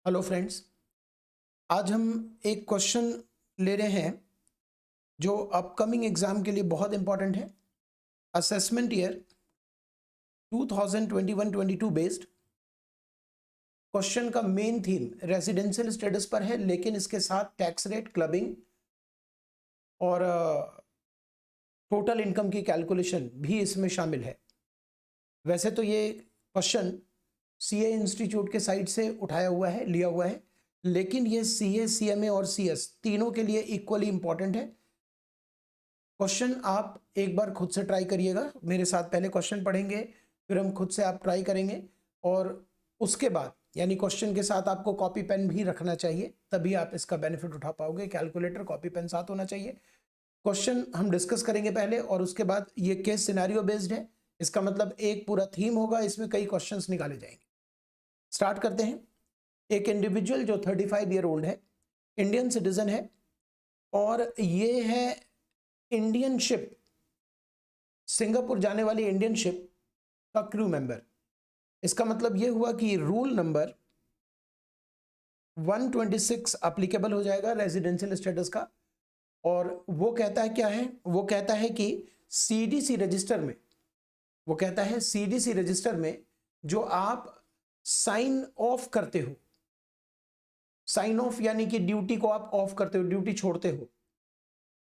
Hello friends. आज हम एक क्वेश्चन ले रहे हैं जो अपकमिंग एग्जाम के लिए बहुत इंपॉर्टेंट है। असेसमेंट ईयर 2021-22 बेस्ड क्वेश्चन का मेन थीम रेजिडेंशियल स्टेटस पर है, लेकिन इसके साथ टैक्स रेट, क्लबिंग और टोटल इनकम की कैलकुलेशन भी इसमें शामिल है। वैसे तो ये क्वेश्चन सीए इंस्टीट्यूट के साइड से उठाया हुआ है, लिया हुआ है, लेकिन ये सीए, सीएमए और सीएस तीनों के लिए इक्वली इंपॉर्टेंट है। क्वेश्चन आप एक बार खुद से ट्राई करिएगा, मेरे साथ पहले क्वेश्चन पढ़ेंगे, फिर हम खुद से आप ट्राई करेंगे, और उसके बाद यानी क्वेश्चन के साथ आपको कॉपी पेन भी रखना चाहिए, तभी आप इसका बेनिफिट उठा पाओगे। कैलकुलेटर, कॉपी पेन साथ होना चाहिए। क्वेश्चन हम डिस्कस करेंगे पहले, और उसके बाद ये केस सिनेरियो बेस्ड है, इसका मतलब एक पूरा थीम होगा, इसमें कई क्वेश्चंस निकाले जाएंगे। स्टार्ट करते हैं। एक इंडिविजुअल जो 35 ईयर ओल्ड है, इंडियन सिटीजन है, और ये है इंडियन शिप, सिंगापुर जाने वाली इंडियन शिप का क्रू मेंबर। इसका मतलब यह हुआ कि रूल नंबर 126 एप्लीकेबल हो जाएगा रेजिडेंशियल स्टेटस का। और वो कहता है क्या है, वो कहता है कि सीडीसी रजिस्टर में, वो कहता है सीडीसी रजिस्टर में जो आप साइन ऑफ करते हो, साइन ऑफ यानी कि ड्यूटी को आप ऑफ करते हो, ड्यूटी छोड़ते हो,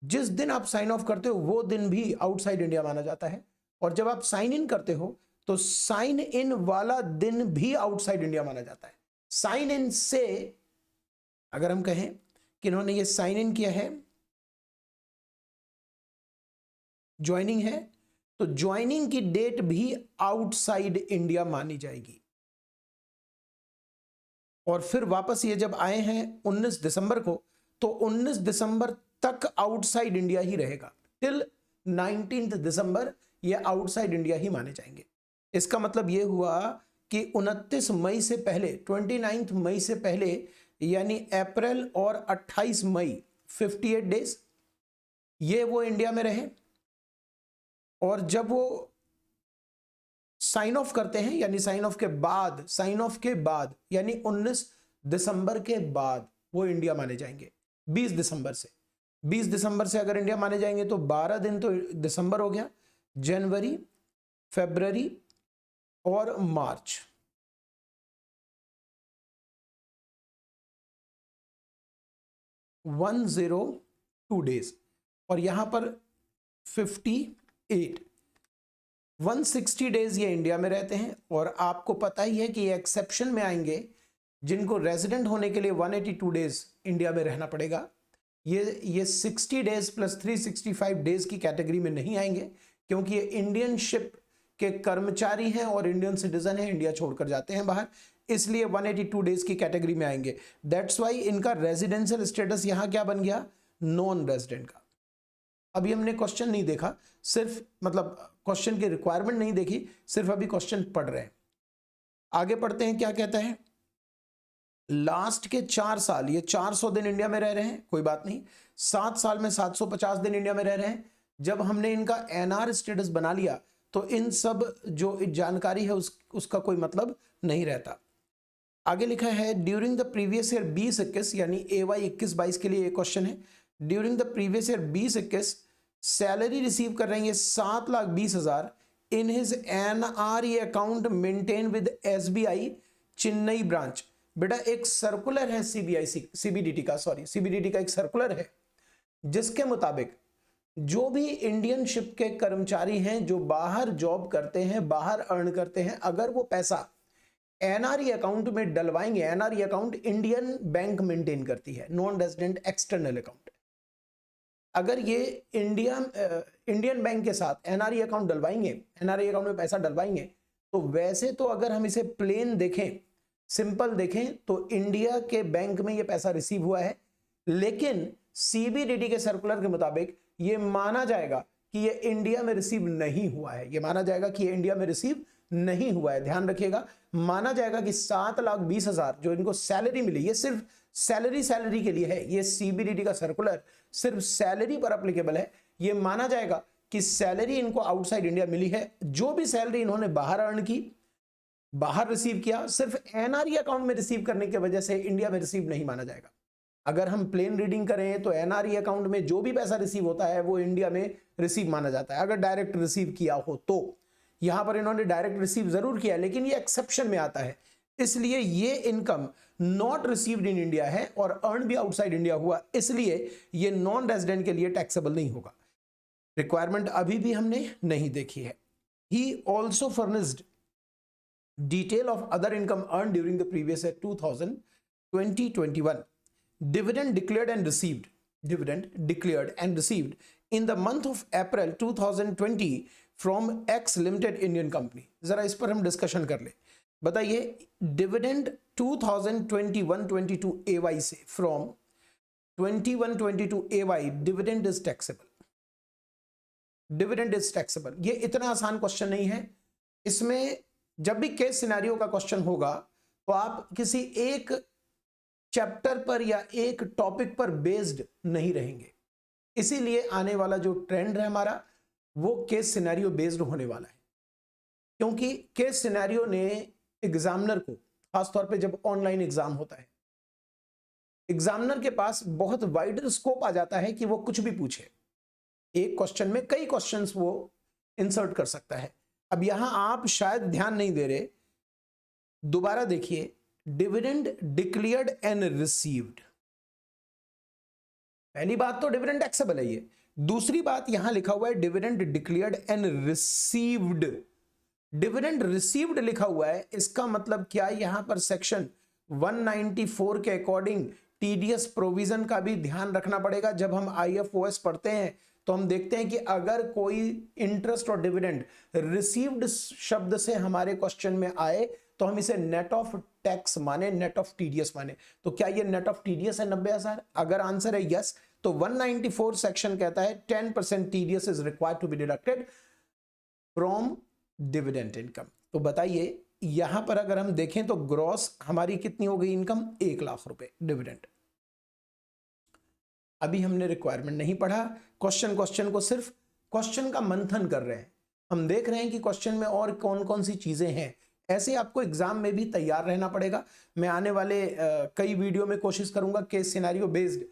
जिस दिन आप साइन ऑफ करते हो वो दिन भी आउटसाइड इंडिया माना जाता है। और जब आप साइन इन करते हो तो साइन इन वाला दिन भी आउटसाइड इंडिया माना जाता है। साइन इन से अगर हम कहें कि इन्होंने ये साइन इन किया है, ज्वाइनिंग है, तो ज्वाइनिंग की डेट भी आउटसाइड इंडिया मानी जाएगी। और फिर वापस ये जब आए हैं 19 दिसंबर को, तो 19 दिसंबर तक आउटसाइड इंडिया ही रहेगा। टिल 19 दिसंबर ये आउटसाइड इंडिया ही माने जाएंगे। इसका मतलब ये हुआ कि 29 मई से पहले, 29 मई से पहले, यानी अप्रैल और 28 मई, 58 डेज ये वो इंडिया में रहे। और जब वो साइन ऑफ करते हैं, यानी साइन ऑफ के बाद, साइन ऑफ के बाद यानी 19 दिसंबर के बाद वो इंडिया माने जाएंगे। 20 दिसंबर से, 20 दिसंबर से अगर इंडिया माने जाएंगे तो 12 दिन तो दिसंबर हो गया, जनवरी, फरवरी और मार्च, 102 डेज। और यहां पर 58, 160 डेज ये इंडिया में रहते हैं। और आपको पता ही है कि ये एक्सेप्शन में आएंगे जिनको रेजिडेंट होने के लिए 182 डेज इंडिया में रहना पड़ेगा। ये 60 डेज प्लस 365 डेज की कैटेगरी में नहीं आएंगे, क्योंकि ये इंडियन शिप के कर्मचारी हैं और इंडियन सिटीजन हैं, इंडिया छोड़कर जाते हैं बाहर, इसलिए 182 डेज की कैटेगरी में आएंगे। दैट्स वाई इनका रेजिडेंशियल स्टेटस यहां क्या बन गया, नॉन रेजिडेंट का। अभी हमने क्वेश्चन नहीं देखा, सिर्फ मतलब क्वेश्चन की रिक्वायरमेंट नहीं देखी, सिर्फ अभी क्वेश्चन पढ़ रहे हैं। आगे पढ़ते हैं, क्या कहता है। लास्ट के 4 साल ये 400 दिन इंडिया में रह रहे हैं, कोई बात नहीं। 7 साल में 750 दिन इंडिया में रह रहे हैं। जब हमने इनका एनआर स्टेटस बना लिया तो इन सब जो जानकारी है उसका कोई मतलब नहीं रहता। आगे लिखा है ड्यूरिंग द प्रीवियस ईयर 20-21, यानी AY 21-22 के लिए ये क्वेश्चन है। During the previous year 20-21 salary receive कर रहे हैं 7,20,000 in his NRE account maintain with SBI Chennai branch. बेटा एक सर्कुलर है CBDT का एक सर्कुलर है जिसके मुताबिक जो भी इंडियन शिप के कर्मचारी हैं जो बाहर जॉब करते हैं, बाहर अर्न करते हैं, अगर वो पैसा NRE अकाउंट में डलवाएंगे, NRE account Indian bank maintain करती है, नॉन रेजिडेंट एक्सटर्नल अकाउंट। अगर ये इंडियन बैंक के साथ NRE अकाउंट डलवाएंगे, NRE अकाउंट में पैसा डलवाएंगे, तो वैसे तो अगर हम इसे प्लेन देखें, सिंपल देखें, तो इंडिया के बैंक में ये पैसा रिसीव हुआ है। लेकिन CBDT के सर्कुलर के मुताबिक ये माना जाएगा कि ये इंडिया में रिसीव नहीं हुआ है, ये माना जाएगा कि ये इंडिया में रिसीव नहीं हुआ है। ध्यान रखिएगा, माना जाएगा कि 7,20,000 जो इनको सैलरी मिली, ये सिर्फ सैलरी के लिए है। ये CBDT का सर्कुलर सिर्फ सैलरी पर एप्लीकेबल है। ये माना जाएगा कि सैलरी इनको आउटसाइड इंडिया मिली है। जो भी सैलरी इन्होंने बाहर अर्न की, बाहर रिसीव किया, सिर्फ एनआरई अकाउंट में रिसीव करने की वजह से इंडिया में रिसीव नहीं माना जाएगा। अगर हम प्लेन रीडिंग करें तो एनआरई अकाउंट में जो भी पैसा रिसीव होता है वो इंडिया में रिसीव माना जाता है, अगर डायरेक्ट रिसीव किया हो तो। यहां पर इन्होंने डायरेक्ट रिसीव जरूर किया लेकिन ये एक्सेप्शन में आता है, इसलिए ये income not received in India है और अर्न भी आउटसाइड इंडिया हुआ, इसलिए ये नॉन रेजिडेंट के लिए टैक्सेबल नहीं होगा। रिक्वायरमेंट अभी भी हमने नहीं देखी है। He also furnished detail of other income earn during the previous year 2020-21 dividend declared and received in the month of April 2020 from X Limited Indian Company। जरा इस पर हम डिस्कशन कर ले। बताइए, डिविडेंड 2021-22 AY से from 21-22 AY dividend is taxable, dividend is taxable. ये इतना आसान क्वेश्चन नहीं है। इसमें जब भी केस सिनेरियो का क्वेश्चन होगा तो आप किसी एक चैप्टर पर या एक टॉपिक पर बेस्ड नहीं रहेंगे, इसीलिए आने वाला जो ट्रेंड है हमारा वो केस सिनेरियो बेस्ड होने वाला है, क्योंकि केस सिनेरियो ने एग्जामिनर को, खासतौर पे जब ऑनलाइन एग्जाम होता है, एग्जामिनर के पास बहुत वाइडर स्कोप आ जाता है कि वो कुछ भी पूछे, एक क्वेश्चन में कई क्वेश्चंस वो इंसर्ट कर सकता है। अब यहां आप शायद ध्यान नहीं दे रहे, दोबारा देखिए, डिविडेंड डिक्लेयर्ड एंड रिसीव्ड, पहली बात तो डिविडेंड टैक्सेबल है ये, दूसरी बात यहां लिखा हुआ है dividend declared and received. Dividend received लिखा हुआ है, इसका मतलब क्या, यहां पर सेक्शन 194 के अकॉर्डिंग टीडीएस प्रोविजन का भी ध्यान रखना पड़ेगा। जब हम आईएफओएस पढ़ते हैं तो हम देखते हैं कि अगर कोई इंटरेस्ट और डिविडेंड रिसीव्ड शब्द से हमारे क्वेश्चन में आए तो हम इसे नेट ऑफ टैक्स माने, नेट ऑफ टीडीएस माने। तो क्या ये नेट ऑफ टीडीएस है 90,000? अगर आंसर है यस, तो 194 सेक्शन कहता है 10% TDS is required to be deducted from dividend income. तो बताइए, यहां पर अगर हम देखें तो ग्रॉस हमारी कितनी हो गई इनकम, 1 लाख रुपए डिविडेंड। अभी हमने रिक्वायरमेंट नहीं पढ़ा, क्वेश्चन को सिर्फ क्वेश्चन का मंथन कर रहे हैं, हम देख रहे हैं कि क्वेश्चन में और कौन कौन सी चीजें हैं। ऐसे आपको एग्जाम में भी तैयार रहना पड़ेगा। मैं आने वाले कई वीडियो में कोशिश करूंगा केस सिनेरियो बेस्ड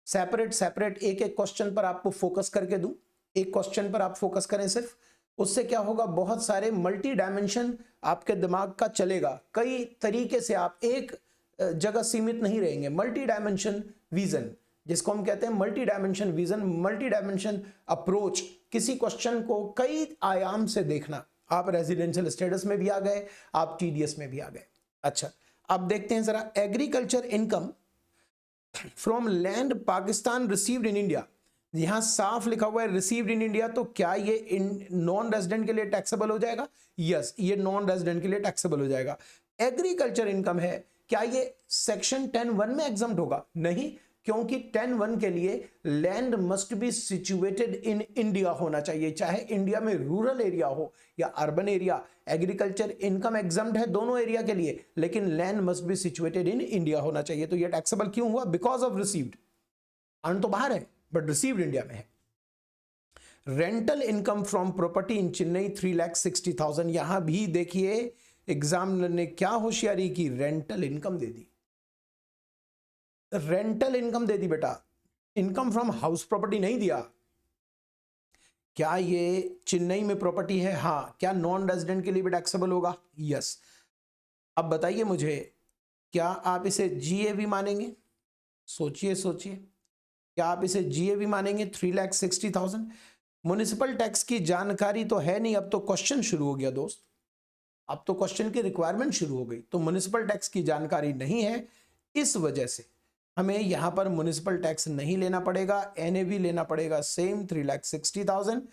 सेपरेट एक एक क्वेश्चन पर आपको फोकस करके दूं, एक क्वेश्चन पर आप फोकस करें सिर्फ, उससे क्या होगा, बहुत सारे मल्टी डायमेंशन आपके दिमाग का चलेगा, कई तरीके से आप एक जगह सीमित नहीं रहेंगे। मल्टी डायमेंशन विजन, जिसको हम कहते हैं multi dimension vision, multi dimension approach, किसी क्वेश्चन को कई आयाम से देखना। आप रेजिडेंशियल स्टेटस में भी आ गए, आप टीडीएस में भी आ गए। अच्छा, अब देखते हैं जरा, agriculture income from land Pakistan received in India, यहां साफ लिखा हुआ है रिसीव्ड इन इंडिया, तो क्या ये नॉन रेजिडेंट के लिए टैक्सेबल हो जाएगा? यस, ये नॉन रेजिडेंट के लिए टैक्सेबल हो जाएगा। एग्रीकल्चर इनकम है, क्या ये सेक्शन 10(1) में एग्जम्प्ट होगा? नहीं, क्योंकि 10(1) के लिए land must be situated in India होना चाहिए, चाहे इंडिया में रूरल एरिया हो या urban area. Agriculture income exempt है दोनों एरिया के लिए, लेकिन land must be situated in India होना चाहिए। तो ये टैक्सेबल क्यों हुआ? बिकॉज ऑफ रिसीव्ड, अर्न तो बाहर है बट रिसीव्ड इंडिया में है। Rental income from property in Chennai 3,60,000, यहां भी देखिए एग्जामिनर ने क्या होशियारी की, रेंटल इनकम दे दी, रेंटल इनकम दे दी बेटा, इनकम फ्रॉम हाउस प्रॉपर्टी नहीं दिया। क्या ये चेन्नई में प्रॉपर्टी है? हाँ। क्या नॉन रेजिडेंट के लिए भी टैक्सेबल होगा? यस। अब बताइए मुझे, क्या आप इसे जीएवी मानेंगे? सोचिए सोचिए, क्या आप इसे जीएवी मानेंगे? 3,60,000 म्युनिसिपल टैक्स की जानकारी तो है नहीं, अब तो क्वेश्चन शुरू हो गया दोस्त, अब तो क्वेश्चन की रिक्वायरमेंट शुरू हो गई। तो म्युनिसिपल टैक्स की जानकारी नहीं है, इस वजह से हमें यहां पर म्युनिसिपल टैक्स नहीं लेना पड़ेगा, एनएवी लेना पड़ेगा same 3,60,000।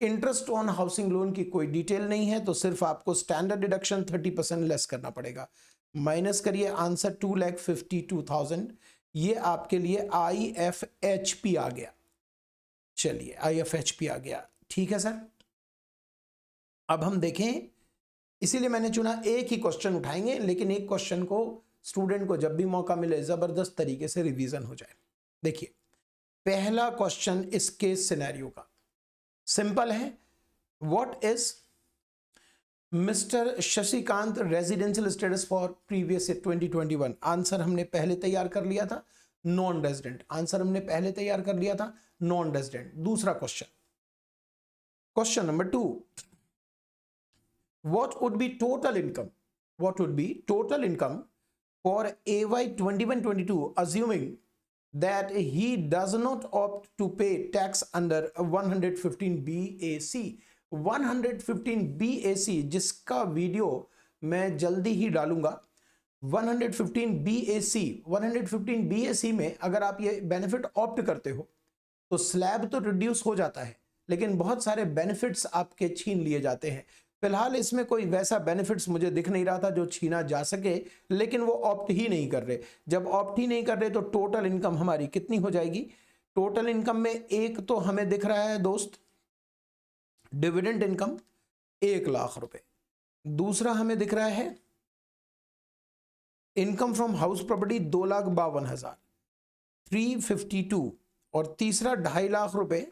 Interest on housing loan की कोई डिटेल नहीं है, तो सिर्फ आपको स्टैंडर्ड डिडक्शन 30% लेस करना पड़ेगा। माइनस करिए, आंसर 2,52,000। ये आपके लिए IFHP आ गया। चलिए, IFHP आ गया, ठीक है सर। अब हम देखें, इसीलिए मैंने चुना एक ही क्वेश्चन उठाएंगे, लेकिन एक क्वेश्चन को स्टूडेंट को जब भी मौका मिले जबरदस्त तरीके से रिवीजन हो जाए। देखिए, पहला क्वेश्चन इस केस सिनेरियो का सिंपल है, what is mister Shashikant residential status for previous 2021, answer हमने पहले तैयार कर लिया था, नॉन रेजिडेंट। आंसर हमने पहले तैयार कर लिया था, नॉन रेजिडेंट। दूसरा question, question number 2, what would be total income, what would be total income for AY 21-22 assuming that he does not opt to pay tax under 115 BAC। 115 BAC जिसका video मैं जल्दी ही डालूंगा। 115 BAC, 115 BAC में अगर आप ये benefit opt करते हो तो स्लैब तो रिड्यूस हो जाता है, लेकिन बहुत सारे बेनिफिट्स आपके छीन लिए जाते हैं। फिलहाल इसमें कोई वैसा बेनिफिट्स मुझे दिख नहीं रहा था जो छीना जा सके, लेकिन वो ऑप्ट ही नहीं कर रहे। जब ऑप्ट ही नहीं कर रहे तो टोटल इनकम हमारी कितनी हो जाएगी? टोटल इनकम में एक तो हमें दिख रहा है दोस्त डिविडेंड इनकम 1 लाख रुपए, दूसरा हमें दिख रहा है इनकम फ्रॉम हाउस प्रॉपर्टी 2,52,352, और तीसरा 2.5 लाख रुपए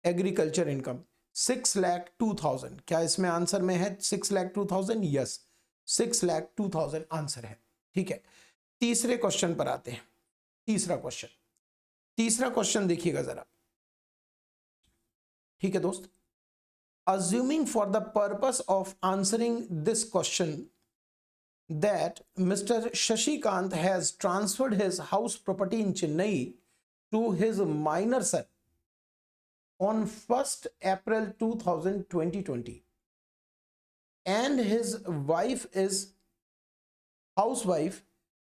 एग्रीकल्चर इनकम 6,02,000। क्या इसमें आंसर में है 6,02,000? यस, 6,02,000 आंसर है। ठीक है, तीसरे क्वेश्चन पर आते हैं। तीसरा क्वेश्चन देखिएगा जरा। ठीक है दोस्त, assuming for the purpose of answering this question that Mr. Shashikant has transferred his house property in Chennai to his minor son on 1st April 2020 and his wife is housewife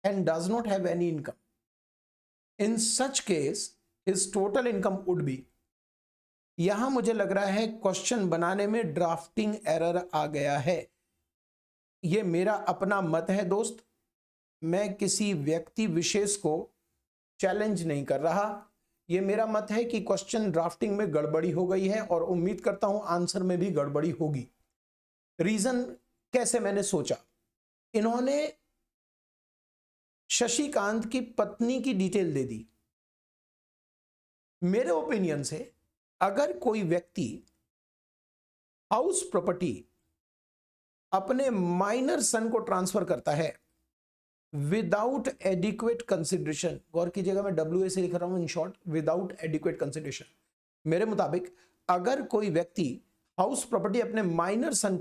and does not have any income. In such case his total income would be। यहां मुझे लग रहा है question बनाने में drafting error आ गया है। यह मेरा अपना मत है दोस्त, मैं किसी व्यक्ति विशेष को चैलेंज नहीं कर रहा। यह मेरा मत है कि क्वेश्चन ड्राफ्टिंग में गड़बड़ी हो गई है और उम्मीद करता हूं आंसर में भी गड़बड़ी होगी। रीजन कैसे मैंने सोचा, इन्होंने शशिकांत की पत्नी की डिटेल दे दी। मेरे ओपिनियन से अगर कोई व्यक्ति हाउस प्रॉपर्टी अपने माइनर सन को ट्रांसफर करता है विदाउट एडिक्वेट कंसिडरेशन, गौर कीजिएगा मैं WA से लिख रहा हूं in short, without adequate consideration. मेरे मुताबिक अगर कोई व्यक्ति हाउस प्रॉपर्टी अपने माइनर सन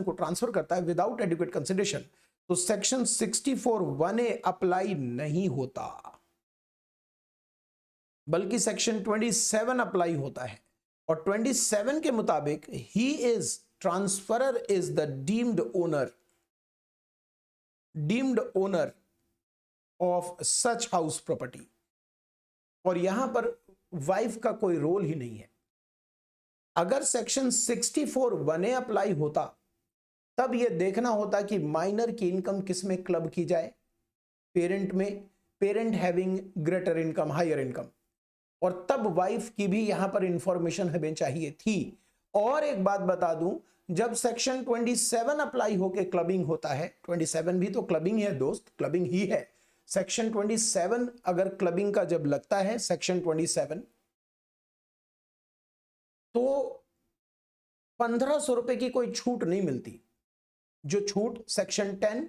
को ट्रांसफर करता है विदाउट एडिक्वेट कंसिडरेशन, तो सेक्शन 64(1)(a) अप्लाई नहीं होता, बल्कि सेक्शन 27 अप्लाई होता है। और 27 के मुताबिक he is transferor is the deemed owner of such house property, और यहां पर वाइफ का कोई रोल ही नहीं है। अगर सेक्शन 64(1)(a) अप्लाई होता तब यह देखना होता कि माइनर की इनकम किस में क्लब की जाए, पेरेंट में, parent having greater income, higher income, और तब वाइफ की भी यहां पर इंफॉर्मेशन हमें चाहिए थी। और एक बात बता दूं, जब सेक्शन 27 अप्लाई होके क्लबिंग होता है, 27 भी तो क्लबिंग है दोस्त, क्लबिंग ही है। सेक्शन 27 अगर क्लबिंग का जब लगता है सेक्शन 27, तो 1500 रुपए की कोई छूट नहीं मिलती। जो छूट सेक्शन 10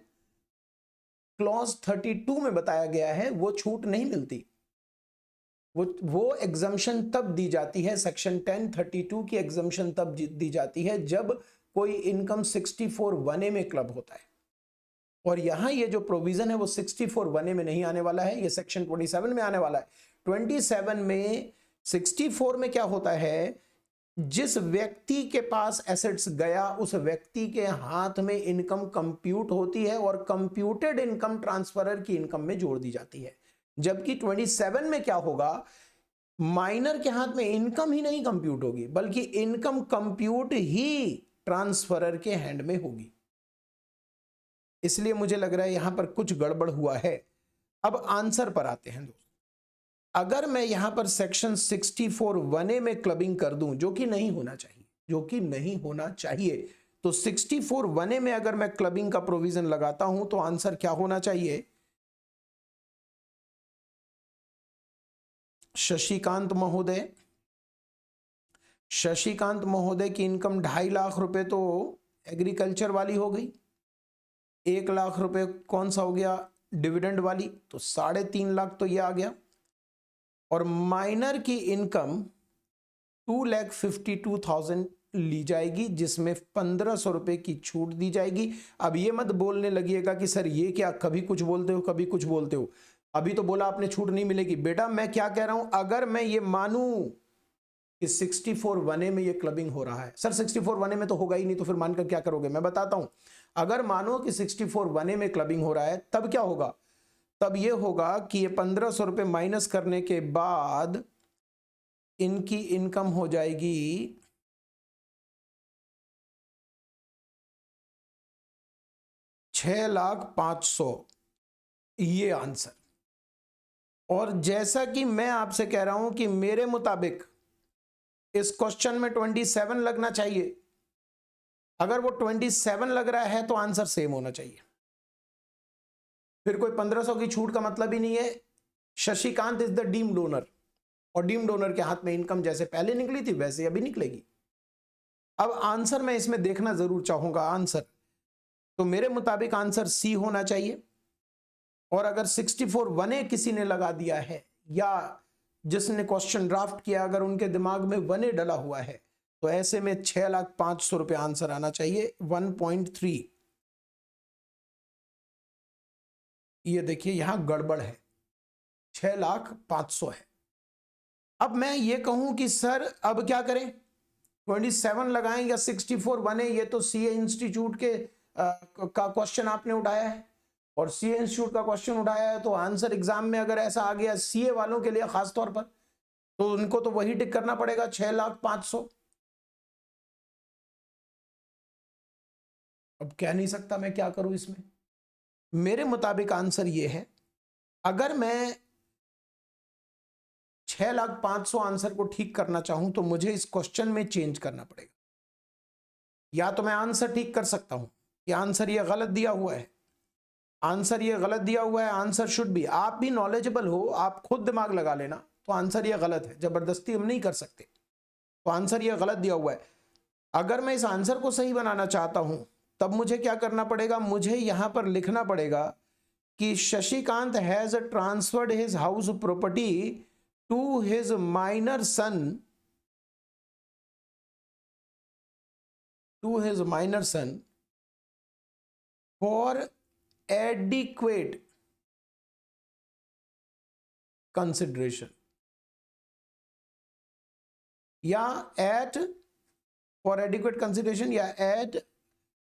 क्लॉज 32 में बताया गया है वो छूट नहीं मिलती। वो एग्जम्पशन तब दी जाती है, सेक्शन 10(32) की एग्जम्पशन तब दी जाती है जब कोई इनकम 64(1)(a) में क्लब होता है। और यहां ये जो प्रोविजन है वो 64(1)(a) में नहीं आने वाला है, ये सेक्शन 27 में आने वाला है। 27 में 64 में क्या होता है, जिस व्यक्ति के पास एसेट्स गया उस व्यक्ति के हाथ में इनकम कंप्यूट होती है और कंप्यूटेड इनकम ट्रांसफरर की इनकम में जोड़ दी जाती है। जबकि 27 में क्या होगा, माइनर के हाथ में इनकम ही नहीं कंप्यूट होगी, बल्कि इनकम कंप्यूट ही ट्रांसफरर के हैंड में होगी। इसलिए मुझे लग रहा है यहां पर कुछ गड़बड़ हुआ है। अब आंसर पर आते हैं दोस्त। अगर मैं यहां पर सेक्शन 64(1)(a) में क्लबिंग कर दूं, जो कि नहीं होना चाहिए, तो 64(1)(a) में अगर मैं क्लबिंग का प्रोविजन लगाता हूं तो आंसर क्या होना चाहिए, शशिकांत महोदय की इनकम 2.5 लाख रुपए तो एग्रीकल्चर वाली हो गई, 1 लाख रुपए कौन सा हो गया, डिविडेंड वाली, तो 3.5 लाख तो ये आ गया। और माइनर की इनकम 2,52,000 ली जाएगी, जिसमें 1,500 रुपए की छूट दी जाएगी। अब ये मत बोलने लगिएगा कि सर ये क्या, कभी कुछ बोलते हो कभी कुछ बोलते हो, अभी तो बोला आपने छूट नहीं मिलेगी। बेटा मैं क्या कह रहा हूं, अगर मैं ये मानूं कि 64(1)A में ये क्लबिंग हो रहा है, सर 64(1)A में तो होगा ही नहीं, तो फिर मानकर क्या करोगे, मैं बताता हूं। अगर मानो कि 64(1)A में क्लबिंग हो रहा है, तब क्या होगा, तब ये होगा कि ये 1,500 रुपए माइनस करने के बाद इनकी इनकम हो जाएगी 6,05,000, ये आंसर। और जैसा कि मैं आपसे कह रहा हूं कि मेरे मुताबिक इस क्वेश्चन में 27 लगना चाहिए। अगर वो 27 लग रहा है तो आंसर सेम होना चाहिए, फिर कोई 1,500 की छूट का मतलब ही नहीं है। Shashikant is the deemed owner, और डीम्ड ओनर के हाथ में इनकम जैसे पहले निकली थी वैसे अभी निकलेगी। अब आंसर मैं इसमें देखना जरूर चाहूंगा, आंसर तो मेरे मुताबिक आंसर सी होना चाहिए। और अगर 64(1)A किसी ने लगा दिया है, या जिसने क्वेश्चन ड्राफ्ट किया अगर उनके दिमाग में 1A डला हुआ है, तो ऐसे में 6,05,000 रुपए आंसर आना चाहिए, 1.3। ये देखिए यहां गड़बड़ है, 6,05,000 है। अब मैं ये कहूं कि सर अब क्या करें, 27 लगाएं या 64(1)A, ये तो सीए इंस्टीट्यूट के का क्वेश्चन आपने उठाया है, और सीए इंस्टीट्यूट का क्वेश्चन उठाया है, तो आंसर एग्जाम में अगर ऐसा आ गया सीए वालों के लिए खास तौर पर, तो उनको तो वही टिक करना पड़ेगा, 6,05,000। अब कह नहीं सकता मैं क्या करूं इसमें। मेरे मुताबिक आंसर ये है, अगर मैं 6,05,000 आंसर को ठीक करना चाहूं तो मुझे इस क्वेश्चन में चेंज करना पड़ेगा। या तो मैं आंसर ठीक कर सकता हूं कि आंसर ये गलत दिया हुआ है, आंसर ये गलत दिया हुआ है, आंसर शुड बी, आप भी नॉलेजेबल हो, आप खुद दिमाग लगा लेना, तो आंसर ये गलत है, जबरदस्ती हम नहीं कर सकते, तो आंसर ये गलत दिया हुआ है। अगर मैं इस आंसर को सही बनाना चाहता हूं तब मुझे क्या करना पड़ेगा, मुझे यहां पर लिखना पड़ेगा कि Shashikant has transferred his house property to his minor son, for adequate consideration, या एट फॉर एडिक्वेट कंसिडरेशन, या एट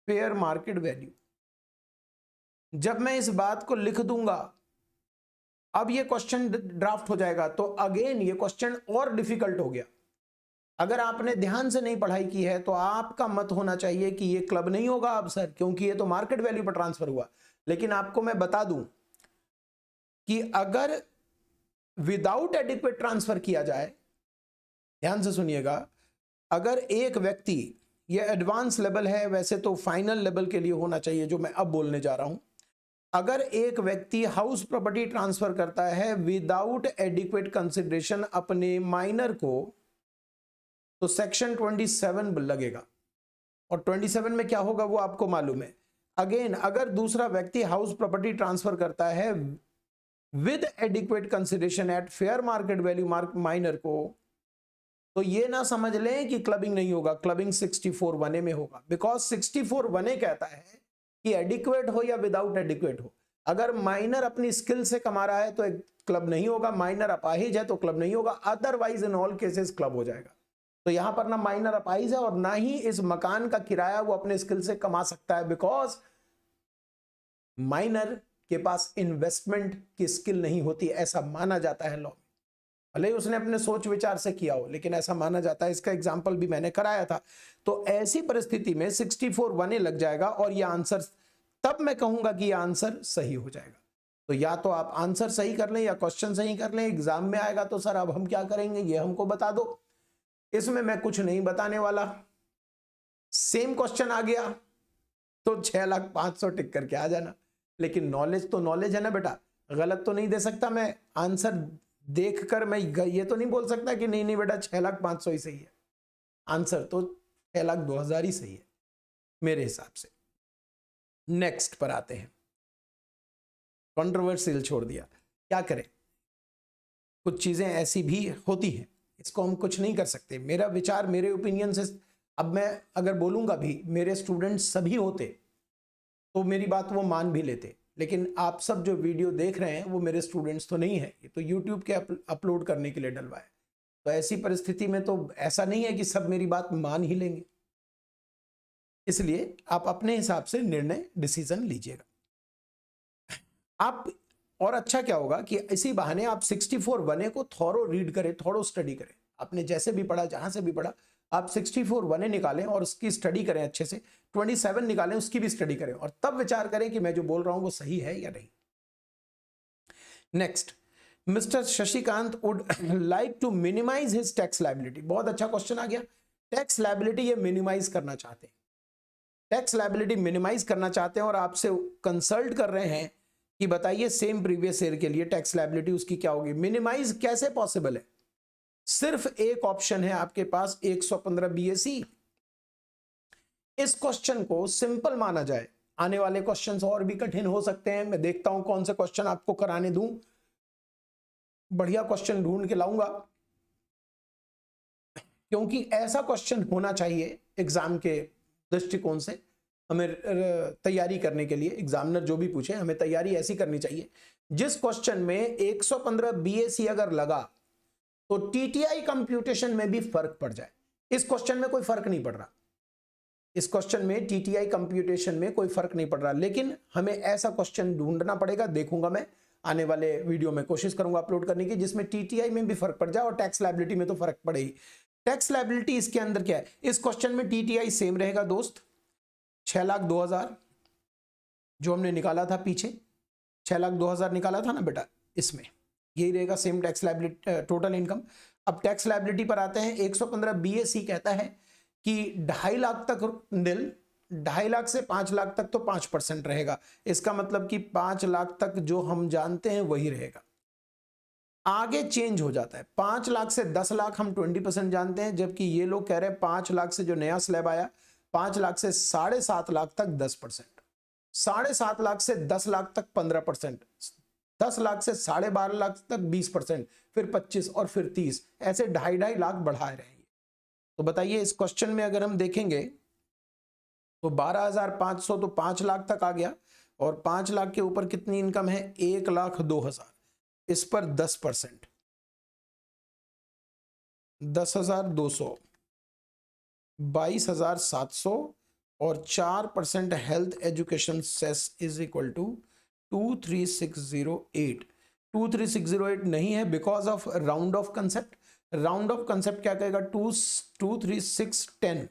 फेयर मार्केट वैल्यू। जब मैं इस बात को लिख दूंगा, अब ये क्वेश्चन ड्राफ्ट हो जाएगा, तो अगेन ये क्वेश्चन और डिफिकल्ट हो गया। अगर आपने ध्यान से नहीं पढ़ाई की है तो आपका मत होना चाहिए कि ये क्लब नहीं होगा अब सर, क्योंकि ये तो मार्केट वैल्यू पर ट्रांसफर हुआ। लेकिन आपको मैं बता दूं कि अगर विदाउट एडिक्वेट ट्रांसफर किया जाए, ध्यान से सुनिएगा, अगर एक व्यक्ति, ये एडवांस लेवल है, वैसे तो फाइनल लेवल के लिए होना चाहिए जो मैं अब बोलने जा रहा हूं, अगर एक व्यक्ति हाउस प्रॉपर्टी ट्रांसफर करता है विदाउट एडिक्वेट कंसिडरेशन अपने माइनर को, तो सेक्शन 27 लगेगा। और 27 में क्या होगा वो आपको मालूम है। अगेन अगर दूसरा व्यक्ति हाउस प्रॉपर्टी ट्रांसफर करता है with adequate consideration eight fair market value minor को, तो ये ना समझ लें कि क्लबिंग नहीं होगा, क्लबिंग 64(1)A में होगा, बिकॉज 64(1)A कहता है कि एडिक्वेट हो या विदाउट एडिक्वेट हो। अगर माइनर अपनी स्किल से कमा रहा है तो एक क्लब नहीं होगा, माइनर अपाहिज है तो क्लब नहीं होगा, otherwise in all cases club हो जाएगा। तो यहां पर ना माइनर अपाहिज है और ना ही इस मकान का किराया वो अपने स्किल से कमा सकता है, बिकॉज माइनर के पास इन्वेस्टमेंट की स्किल नहीं होती, ऐसा माना जाता है लॉ में। भले ही उसने अपने सोच विचार से किया हो, लेकिन ऐसा माना जाता है। इसका एग्जाम्पल भी मैंने कराया था। तो ऐसी परिस्थिति में 64(1)A लग जाएगा, और यह आंसर, तब मैं कहूंगा कि यह आंसर सही हो जाएगा। तो या तो आप आंसर सही कर लें या क्वेश्चन सही कर लें, एग्जाम में आएगा तो सर अब हम क्या करेंगे ये हमको बता दो। इसमें मैं कुछ नहीं बताने वाला, सेम क्वेश्चन आ गया तो 6,05,000 टिक करके आ जाना। लेकिन नॉलेज तो नॉलेज है ना बेटा, गलत तो नहीं दे सकता मैं। आंसर देखकर मैं ये तो नहीं बोल सकता कि नहीं नहीं बेटा 6,05,000 ही सही है। आंसर तो 6,02,000 ही सही है। मेरे हिसाब से। नेक्स्ट पर आते हैं, कंट्रोवर्शियल छोड़ दिया, क्या करें, कुछ चीजें ऐसी भी होती हैं, इसको हम कुछ नहीं कर सकते। मेरा विचार, मेरे ओपिनियन से, अब मैं अगर बोलूंगा भी, मेरे स्टूडेंट्स सभी होते तो मेरी बात वो मान भी लेते, लेकिन आप सब जो वीडियो देख रहे हैं वो मेरे स्टूडेंट्स तो नहीं है, ये तो यूट्यूब के अपलोड करने के लिए डलवाए। तो ऐसी परिस्थिति में तो ऐसा नहीं है कि सब मेरी बात मान ही लेंगे, इसलिए आप अपने हिसाब से निर्णय, डिसीजन लीजिएगा आप। और अच्छा क्या होगा कि इसी बहाने आप 64 1A को थोरो रीड करें, थोरो स्टडी करें। आपने जैसे भी पढ़ा, जहां से भी पढ़ा, आप 64 1A निकालें और उसकी स्टडी करें अच्छे से, 27 निकालें, उसकी भी स्टडी करें, और तब विचार करें कि मैं जो बोल रहा हूं वो सही है या नहीं। Next, mister Shashikant would like to minimise his tax liability. बहुत अच्छा क्वेश्चन आ गया। टैक्स लायबिलिटी ये मिनिमाइज करना चाहते हैं, टैक्स लायबिलिटी मिनिमाइज करना चाहते हैं और आपसे कंसल्ट कर रहे हैं कि बताइए सेम प्रीवियस ईयर के लिए टैक्स लायबिलिटी उसकी क्या होगी। मिनिमाइज कैसे पॉसिबल है? सिर्फ एक ऑप्शन है आपके पास, 115 BAC। इस क्वेश्चन को सिंपल माना जाए, आने वाले क्वेश्चंस और भी कठिन हो सकते हैं, मैं देखता हूं कौन से क्वेश्चन आपको कराने दूं, बढ़िया क्वेश्चन ढूंढ के लाऊंगा, क्योंकि ऐसा क्वेश्चन होना चाहिए एग्जाम के दृष्टिकोण से। हमें तैयारी करने के लिए एग्जामिनर जो भी पूछे, हमें तैयारी ऐसी करनी चाहिए जिस क्वेश्चन में 115 BAC अगर लगा तो TTI कंप्यूटेशन में भी फर्क पड़ जाए। इस क्वेश्चन में कोई फर्क नहीं पड़ रहा, इस क्वेश्चन में TTI कंप्यूटेशन में कोई फर्क नहीं पड़ रहा, लेकिन हमें ऐसा क्वेश्चन ढूंढना पड़ेगा। देखूंगा मैं आने वाले वीडियो में, कोशिश करूंगा अपलोड करने की, जिसमें TTI में भी फर्क पड़ जाए और टैक्स लायबिलिटी में तो फर्क पड़ेगी। टैक्स लायबिलिटी इसके अंदर क्या है, इस क्वेश्चन में TTI सेम रहेगा दोस्त, 6,02,000 जो हमने निकाला था पीछे, 6,02,000 निकाला था ना बेटा, इसमें यही रहेगा same tax liability, total income. अब टैक्स लायबिलिटी पर आते हैं। 115 BAC कहता है कि 2.5 लाख तक निल, 2.5 लाख से 5 लाख तक तो 5% रहेगा। इसका मतलब कि 5 लाख तक जो हम जानते हैं वही रहेगा, आगे चेंज हो जाता है। 5 लाख से 10 लाख हम 20% जानते हैं, जबकि ये लोग कह रहे हैं 5 लाख से जो नया स्लैब आया, 5 लाख से 7.5 लाख तक 10%, 7.5 लाख से 10 लाख तक 15%, 10 लाख से 12.5 लाख तक 20%, फिर 25 और फिर 30, ऐसे 2.5 लाख बढ़ा रहे हैं। तो बताइए इस क्वेश्चन में अगर हम देखेंगे तो 12,500 तो 5 लाख तक आ गया, और 5 लाख के ऊपर कितनी इनकम है, 1,02,000, इस पर 10%, 10,200, 22,700 और 4% health education cess is equal to 23,608। 23,608 नहीं है because of round off concept. Round off concept क्या कहेगा, 23,610,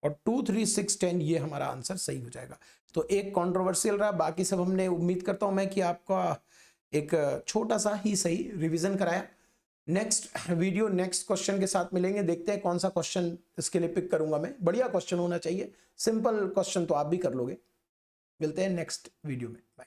और 23,610 ये हमारा आंसर सही हो जाएगा। तो एक कंट्रोवर्शियल रहा, बाकी सब हमने, उम्मीद करता हूं मैं कि आपका एक छोटा सा ही सही रिवीजन कराया। नेक्स्ट वीडियो नेक्स्ट क्वेश्चन के साथ मिलेंगे, देखते हैं कौन सा क्वेश्चन इसके लिए पिक करूंगा मैं। बढ़िया क्वेश्चन होना चाहिए, सिंपल क्वेश्चन तो आप भी कर लोगे। मिलते हैं नेक्स्ट वीडियो में, बाय।